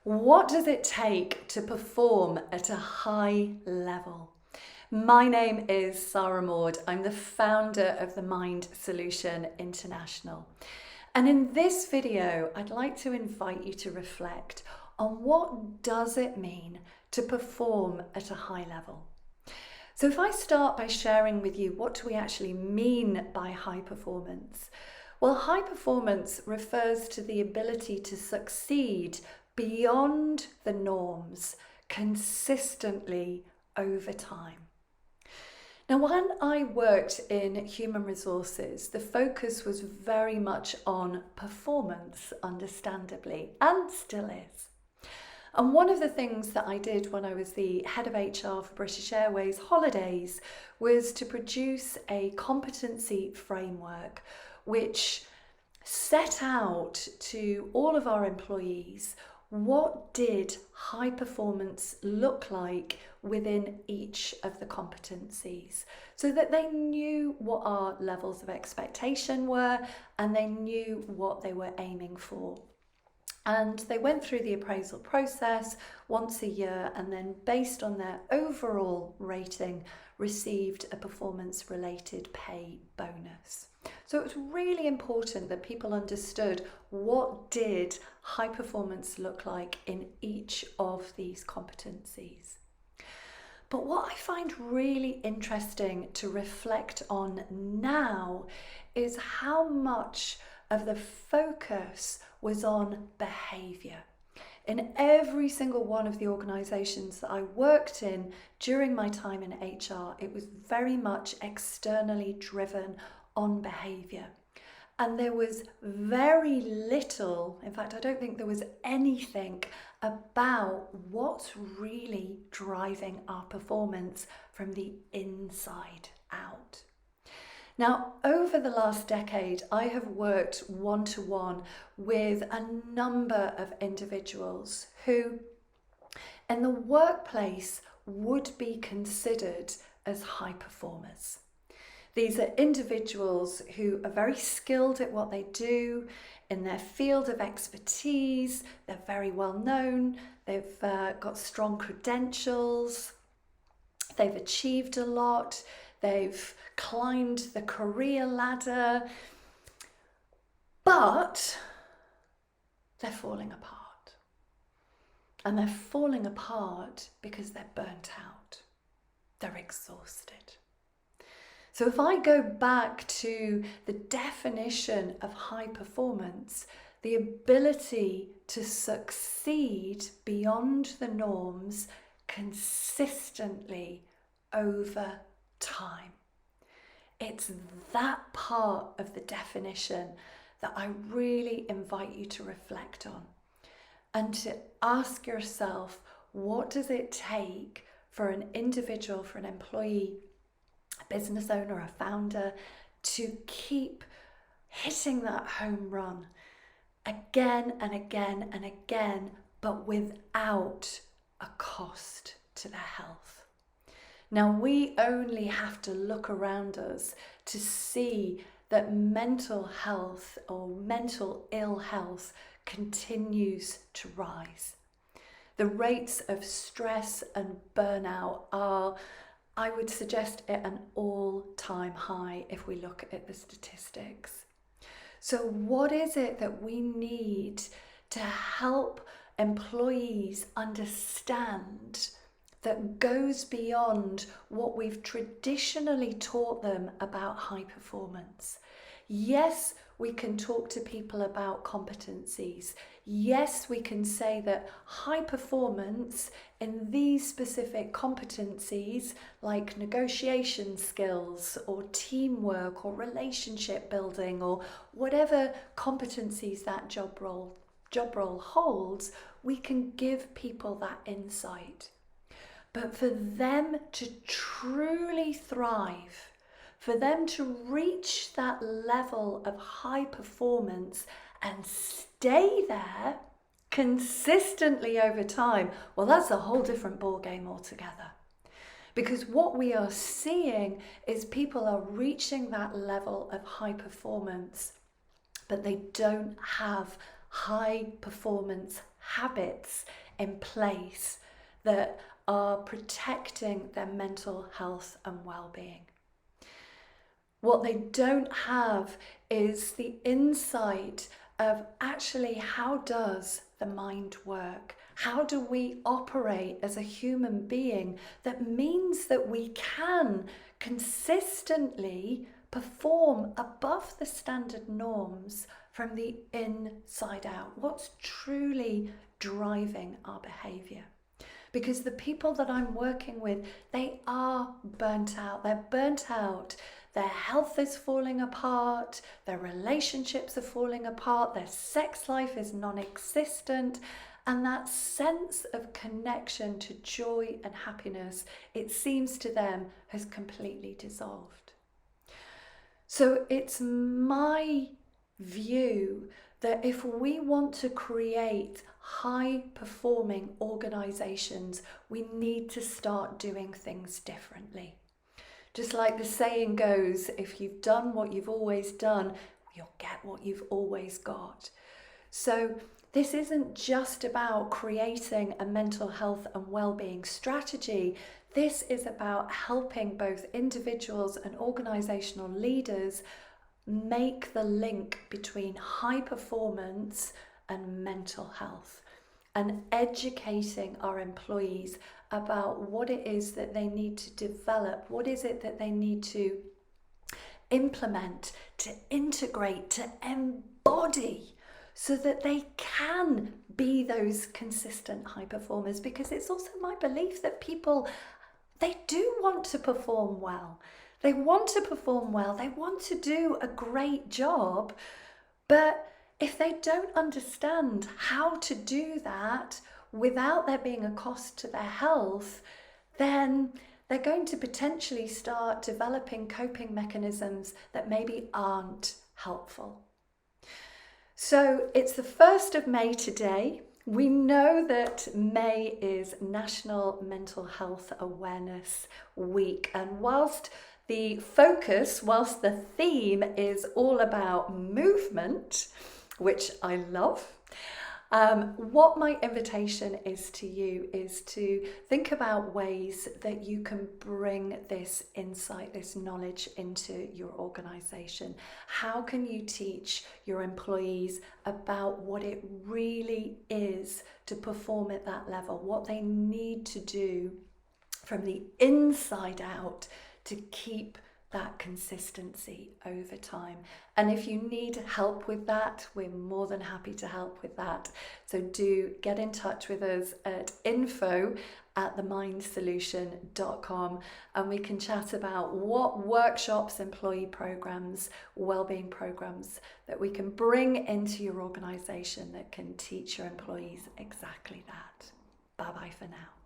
What does it take to perform at a high level? My name is Sarah Maud. I'm the founder of the Mind Solution International. And in this video, I'd like to invite you to reflect on what does it mean to perform at a high level. So if I start by sharing with you what do we actually mean by high performance? Well, high performance refers to the ability to succeed beyond the norms consistently over time. Now, when I worked in human resources, the focus was very much on performance, understandably, and still is. And one of the things that I did when I was the head of HR for British Airways Holidays was to produce a competency framework which set out to all of our employees what did high performance look like within each of the competencies, so that they knew what our levels of expectation were and they knew what they were aiming for. And they went through the appraisal process once a year, and then based on their overall rating received a performance related pay bonus. So it was really important that people understood what did high performance look like in each of these competencies. But what I find really interesting to reflect on now is how much of the focus was on behaviour. In every single one of the organisations that I worked in during my time in HR, it was very much externally driven on behaviour. And there was very little, in fact, I don't think there was anything about what's really driving our performance from the inside out. Now, over the last decade, I have worked one-to-one with a number of individuals who, in the workplace, would be considered as high performers. These are individuals who are very skilled at what they do in their field of expertise. They're very well known. They've got strong credentials. They've achieved a lot. They've climbed the career ladder, but they're falling apart. And they're falling apart because they're burnt out. They're exhausted. So if I go back to the definition of high performance, the ability to succeed beyond the norms consistently over time. It's that part of the definition that I really invite you to reflect on and to ask yourself, what does it take for an individual, for an employee, a business owner, a founder, to keep hitting that home run again and again and again, but without a cost to their health? Now, we only have to look around us to see that mental health or mental ill health continues to rise. The rates of stress and burnout are, I would suggest, at an all-time high if we look at the statistics. So what is it that we need to help employees understand that goes beyond what we've traditionally taught them about high performance? Yes, we can talk to people about competencies. Yes, we can say that high performance in these specific competencies, like negotiation skills or teamwork or relationship building or whatever competencies that job role holds, we can give people that insight. But for them to truly thrive, for them to reach that level of high performance and stay there consistently over time, well, that's a whole different ballgame altogether. Because what we are seeing is people are reaching that level of high performance, but they don't have high performance habits in place that are protecting their mental health and well-being. What they don't have is the insight of actually, how does the mind work? How do we operate as a human being that means that we can consistently perform above the standard norms from the inside out? What's truly driving our behavior? Because the people that I'm working with, they are burnt out. They're burnt out. Their health is falling apart. Their relationships are falling apart. Their sex life is non-existent. And that sense of connection to joy and happiness, it seems to them, has completely dissolved. So it's my view that if we want to create high-performing organizations, we need to start doing things differently. Just like the saying goes, if you've done what you've always done, you'll get what you've always got. So this isn't just about creating a mental health and well-being strategy. This is about helping both individuals and organizational leaders make the link between high performance and mental health, and educating our employees about what it is that they need to develop, what is it that they need to implement, to integrate, to embody, so that they can be those consistent high performers. Because it's also my belief that people, they do want to perform well. They want to perform well, they want to do a great job, but if they don't understand how to do that without there being a cost to their health, then they're going to potentially start developing coping mechanisms that maybe aren't helpful. So it's the 1st of May today. We know that May is National Mental Health Awareness Week, and whilst the theme is all about movement, which I love, what my invitation is to you is to think about ways that you can bring this insight, this knowledge into your organization. How can you teach your employees about what it really is to perform at that level, what they need to do from the inside out to keep that consistency over time? And if you need help with that, we're more than happy to help with that. So do get in touch with us at info@themindsolution.com, and we can chat about what workshops, employee programs, wellbeing programs that we can bring into your organization that can teach your employees exactly that. Bye bye for now.